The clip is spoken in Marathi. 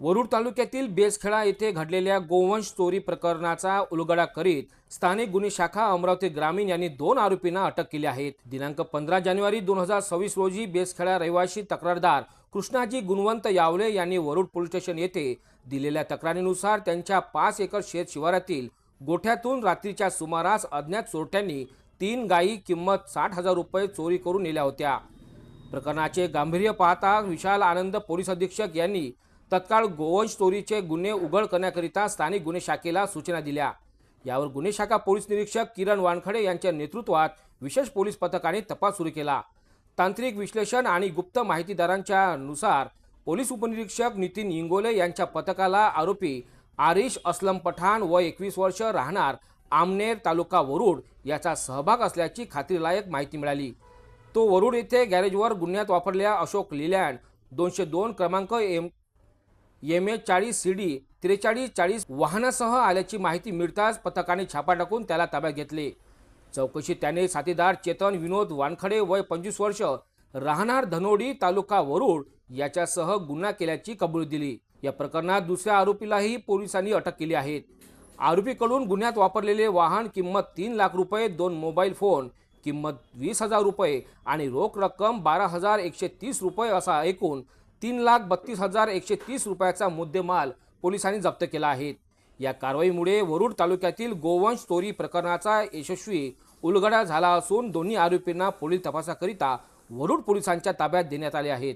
वरुड तालुक्यातील बेसखेडा येथे घडलेल्या गोवंश चोरी प्रकरणाचा उलगडा करीत स्थानिक गुन्हे शाखा अमरावती ग्रामीण यांनी 2 आरोपींना अटक केली आहे। दिनांक 15 जानेवारी 2026 रोजी बेसखेडा रहिवासी तक्रारदार कृष्णाजी गुणवंत यावले यांनी वरुड पोलीस स्टेशन येथे दिलेल्या तक्रारीनुसार त्यांच्या 5 एकर शेत शिवारातील गोठ्यातून रात्रीच्या सुमारास अज्ञात चोरट्यांनी 3 गायी किंमत 60,000 रुपये चोरी करून नेल्या होत्या। प्रकरणाचे गांभीर्य पाहता विशाल आनंद पोलीस अधीक्षक यांनी तत्काळ गोवंश चोरीचे गुन्हे उघड करण्याकरिता स्थानिक गुन्हे शाखेला सूचना दिल्या। यावर गुन्हे शाखा पोलीस निरीक्षक किरण वानखडे यांच्या नेतृत्वात विशेष पोलीस पथकाने तपास सुरू केला। तांत्रिक विश्लेषण आणि गुप्त माहितीदारांच्या नुसार पोलीस उपनिरीक्षक नितीन इंगोले यांच्या पथकाला आरोपी आरिश असलम पठाण वय 21 वर्ष राहणार आमनेर तालुका वरुड याचा सहभाग असल्याची खात्रीलायक माहिती मिळाली। तो वरुड येथे गॅरेजवर गुन्ह्यात वापरलेल्या अशोक लीलँड 202 क्रमांक MH40 CD 4340 वाहनासह आल्याची माहिती मिळताच पथकाने छापा टाकून त्याला ताब्यात घेतले। चौकशीत त्याने साथीदार चेतन विनोद वानखडे वय 25 वर्ष राहणार धनोडी तालुका वरुड याच्यासह गुन्हा केल्याची कबुली दिली। या प्रकरणात दुसऱ्या आरोपीलाही पोलिसांनी अटक केली आहे। आरोपीकडून गुन्ह्यात वापरलेले वाहन किंमत 3 लाख रुपये, 2 मोबाईल फोन किंमत 20,000 रुपये आणि रोख रक्कम 12,130 रुपये असा एकूण 3,32,130 रुपयाचा मुद्देमाल पोलिसांनी जप्त केला आहे। या कारवाईमुळे वरुड तालुक्यातील गोवंश चोरी प्रकरणाचा यशस्वी उलगडा झाला असून दोन्ही आरोपींना पुढील तपासाकरिता वरुड पोलिसांच्या ताब्यात देण्यात आले आहेत।